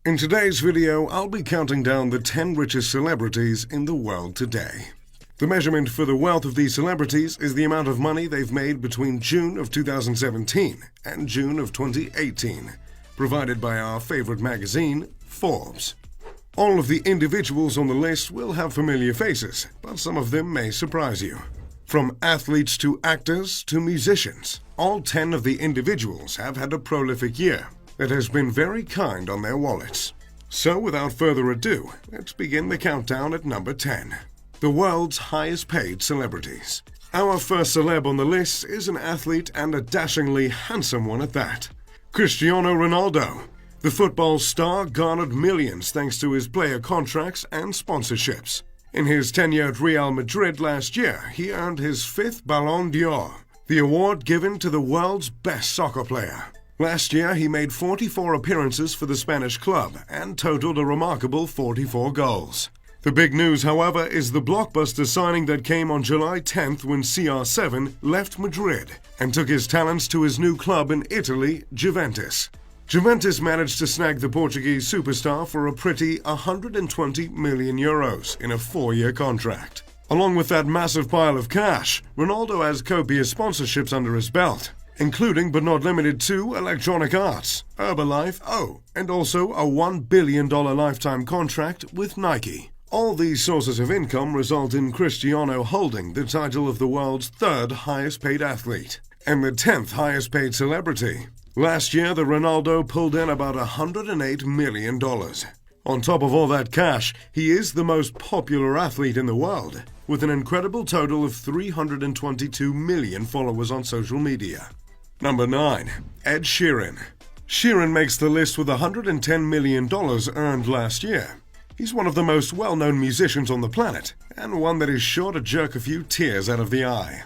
In today's video, I'll be counting down the 10 richest celebrities in the world today. The measurement for the wealth of these celebrities is the amount of money they've made between June of 2017 and June of 2018, provided by our favorite magazine, Forbes. All of the individuals on the list will have familiar faces, but some of them may surprise you. From athletes to actors to musicians, all 10 of the individuals have had a prolific year that has been very kind on their wallets. So without further ado, let's begin the countdown at number 10. The world's highest paid celebrities. Our first celeb on the list is an athlete and a dashingly handsome one at that. Cristiano Ronaldo. The football star garnered millions thanks to his player contracts and sponsorships. In his tenure at Real Madrid last year, he earned his 5th Ballon d'Or, the award given to the world's best soccer player. Last year, he made 44 appearances for the Spanish club and totaled a remarkable 44 goals. The big news, however, is the blockbuster signing that came on July 10th when CR7 left Madrid and took his talents to his new club in Italy, Juventus. Juventus managed to snag the Portuguese superstar for a pretty 120 million euros in a 4-year contract. Along with that massive pile of cash, Ronaldo has copious sponsorships under his belt, including but not limited to Electronic Arts, Herbalife, and also a $1 billion lifetime contract with Nike. All these sources of income result in Cristiano holding the title of the world's 3rd highest paid athlete and the 10th highest paid celebrity. Last year, the Ronaldo pulled in about $108 million. On top of all that cash, he is the most popular athlete in the world, with an incredible total of 322 million followers on social media. Number 9. Ed Sheeran. Sheeran makes the list with $110 million earned last year. He's one of the most well-known musicians on the planet, and one that is sure to jerk a few tears out of the eye.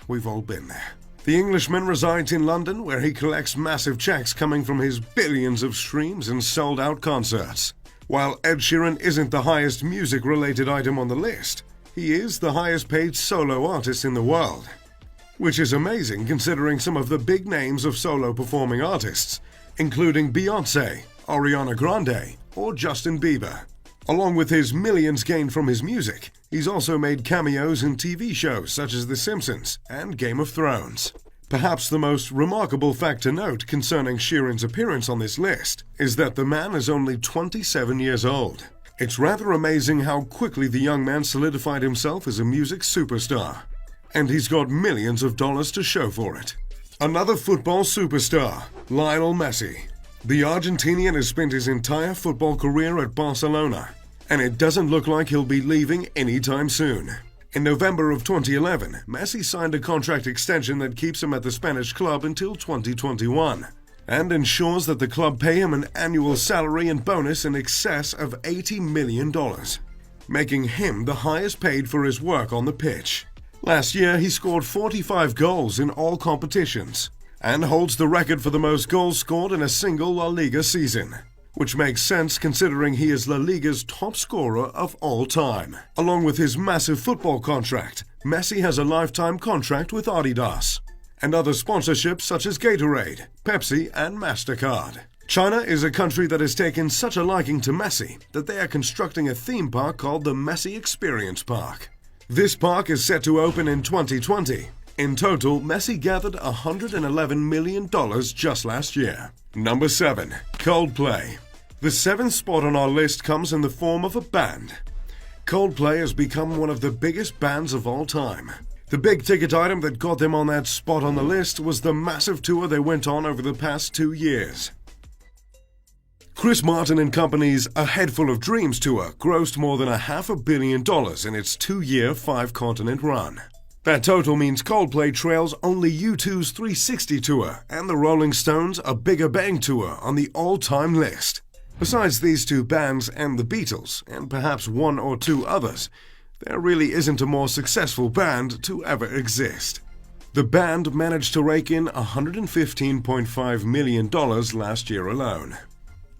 We've all been there. The Englishman resides in London, where he collects massive checks coming from his billions of streams and sold-out concerts. While Ed Sheeran isn't the highest music-related item on the list, he is the highest-paid solo artist in the world. Which is amazing considering some of the big names of solo performing artists, including Beyoncé, Ariana Grande, or Justin Bieber. Along with his millions gained from his music, he's also made cameos in TV shows such as The Simpsons and Game of Thrones. Perhaps the most remarkable fact to note concerning Sheeran's appearance on this list is that the man is only 27 years old. It's rather amazing how quickly the young man solidified himself as a music superstar. And he's got millions of dollars to show for it. Another football superstar, Lionel Messi. The Argentinian has spent his entire football career at Barcelona, and it doesn't look like he'll be leaving anytime soon. In November of 2011, Messi signed a contract extension that keeps him at the Spanish club until 2021, and ensures that the club pay him an annual salary and bonus in excess of $80 million, making him the highest paid for his work on the pitch. Last year, he scored 45 goals in all competitions and holds the record for the most goals scored in a single La Liga season, which makes sense considering he is La Liga's top scorer of all time. Along with his massive football contract, Messi has a lifetime contract with Adidas and other sponsorships such as Gatorade, Pepsi, and MasterCard. China is a country that has taken such a liking to Messi that they are constructing a theme park called the Messi Experience Park. This park is set to open in 2020. In total, Messi gathered $111 million just last year. Number 7. Coldplay. The 7th spot on our list comes in the form of a band. Coldplay has become one of the biggest bands of all time. The big ticket item that got them on that spot on the list was the massive tour they went on over the past 2 years. Chris Martin and Company's A Head Full of Dreams tour grossed more than $500 million in its 2-year, 5-continent run. That total means Coldplay trails only U2's 360 tour and the Rolling Stones' A Bigger Bang tour on the all-time list. Besides these two bands and the Beatles, and perhaps one or two others, there really isn't a more successful band to ever exist. The band managed to rake in $115.5 million last year alone.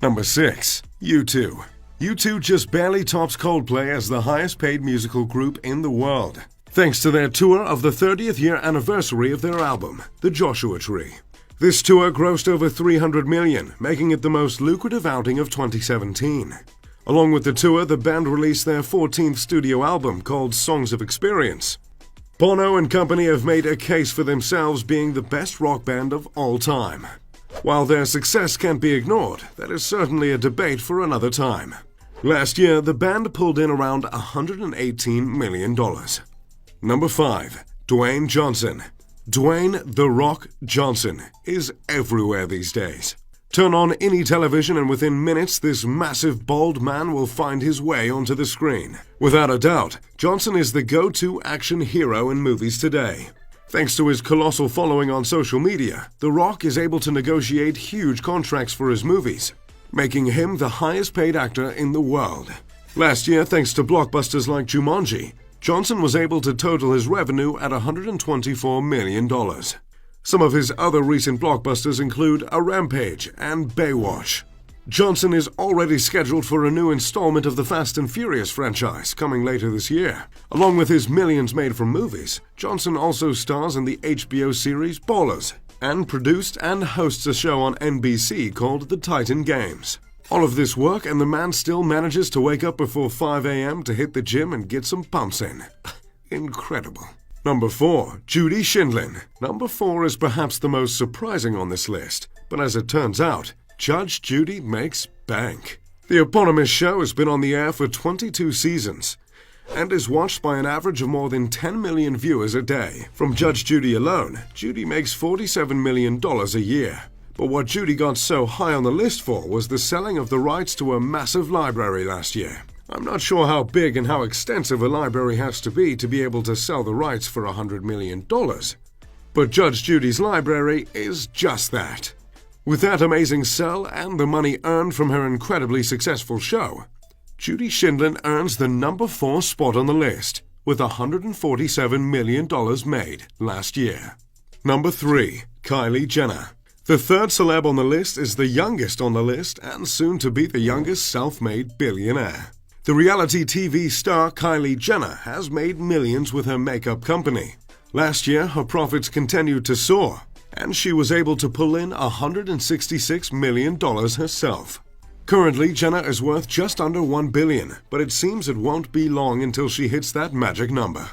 Number 6. U2. U2 just barely tops Coldplay as the highest-paid musical group in the world, thanks to their tour of the 30th year anniversary of their album, The Joshua Tree. This tour grossed over $300 million, making it the most lucrative outing of 2017. Along with the tour, the band released their 14th studio album called Songs of Experience. Bono and company have made a case for themselves being the best rock band of all time. While their success can't be ignored, that is certainly a debate for another time. Last year, the band pulled in around $118 million. Number 5. Dwayne Johnson. Dwayne "The Rock" Johnson is everywhere these days. Turn on any television and within minutes this massive bald man will find his way onto the screen. Without a doubt, Johnson is the go-to action hero in movies today. Thanks to his colossal following on social media, The Rock is able to negotiate huge contracts for his movies, making him the highest paid actor in the world. Last year, thanks to blockbusters like Jumanji, Johnson was able to total his revenue at $124 million. Some of his other recent blockbusters include A Rampage and Baywatch. Johnson is already scheduled for a new installment of the Fast and Furious franchise coming later this year. Along with his millions made from movies, Johnson also stars in the HBO series Ballers and produced and hosts a show on NBC called The Titan Games. All of this work and the man still manages to wake up before 5 a.m. to hit the gym and get some pumps in. Incredible. Number 4. Judy Schindlin. Number 4 is perhaps the most surprising on this list, but as it turns out, Judge Judy makes bank. The eponymous show has been on the air for 22 seasons and is watched by an average of more than 10 million viewers a day. From Judge Judy alone, Judy makes $47 million a year. But what Judy got so high on the list for was the selling of the rights to a massive library last year. I'm not sure how big and how extensive a library has to be able to sell the rights for $100 million. But Judge Judy's library is just that. With that amazing sell and the money earned from her incredibly successful show, Judy Schindlin earns the number 4 spot on the list, with $147 million made last year. Number 3. Kylie Jenner. The third celeb on the list is the youngest on the list and soon to be the youngest self-made billionaire. The reality TV star Kylie Jenner has made millions with her makeup company. Last year, her profits continued to soar, and she was able to pull in $166 million herself. Currently, Jenner is worth just under $1 billion, but it seems it won't be long until she hits that magic number.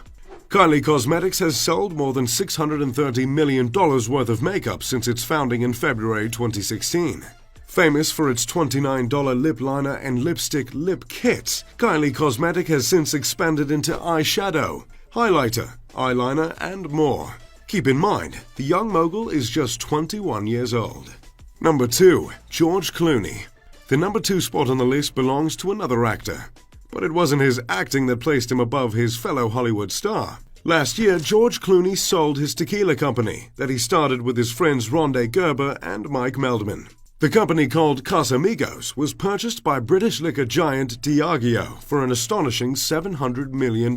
Kylie Cosmetics has sold more than $630 million worth of makeup since its founding in February 2016. Famous for its $29 lip liner and lipstick lip kits, Kylie Cosmetics has since expanded into eyeshadow, highlighter, eyeliner, and more. Keep in mind, the young mogul is just 21 years old. Number 2. George Clooney. The number 2 spot on the list belongs to another actor. But it wasn't his acting that placed him above his fellow Hollywood star. Last year, George Clooney sold his tequila company that he started with his friends Rondé Gerber and Mike Meldman. The company, called Casamigos, was purchased by British liquor giant Diageo for an astonishing $700 million.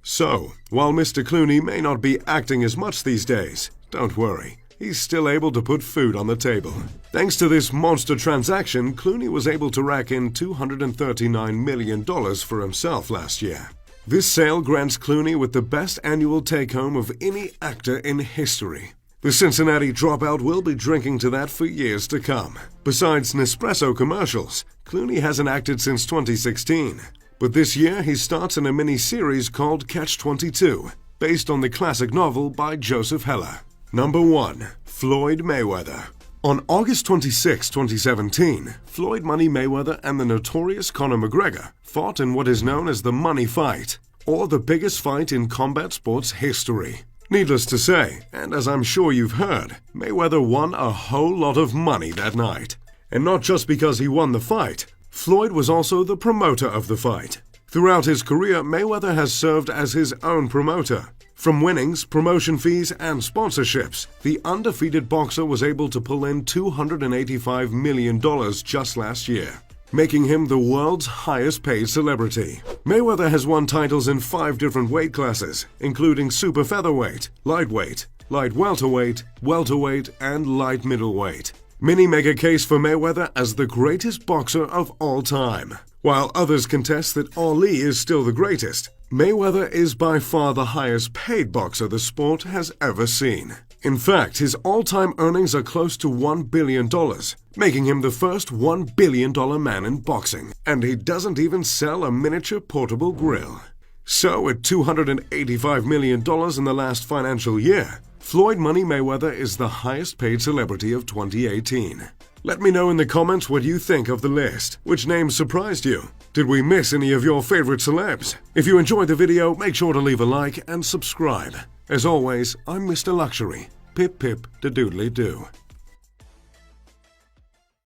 So, while Mr. Clooney may not be acting as much these days, don't worry. He's still able to put food on the table. Thanks to this monster transaction, Clooney was able to rack in $239 million for himself last year. This sale grants Clooney with the best annual take-home of any actor in history. The Cincinnati dropout will be drinking to that for years to come. Besides Nespresso commercials, Clooney hasn't acted since 2016. But this year he starts in a mini-series called Catch-22, based on the classic novel by Joseph Heller. Number 1. Floyd Mayweather. On August 26, 2017, Floyd "Money" Mayweather and the notorious Conor McGregor fought in what is known as the Money Fight, or the biggest fight in combat sports history. Needless to say, and as I'm sure you've heard, Mayweather won a whole lot of money that night. And not just because he won the fight, Floyd was also the promoter of the fight. Throughout his career, Mayweather has served as his own promoter. From winnings, promotion fees, and sponsorships, the undefeated boxer was able to pull in $285 million just last year, making him the world's highest-paid celebrity. Mayweather has won titles in 5 different weight classes, including super featherweight, lightweight, light welterweight, welterweight, and light middleweight. Many make a case for Mayweather as the greatest boxer of all time. While others contest that Ali is still the greatest, Mayweather is by far the highest-paid boxer the sport has ever seen. In fact, his all-time earnings are close to $1 billion, making him the first $1 billion man in boxing. And he doesn't even sell a miniature portable grill. So, at $285 million in the last financial year, Floyd Money Mayweather is the highest-paid celebrity of 2018. Let me know in the comments what you think of the list. Which names surprised you? Did we miss any of your favorite celebs? If you enjoyed the video, make sure to leave a like and subscribe. As always, I'm Mr. Luxury. Pip pip da doodly doo.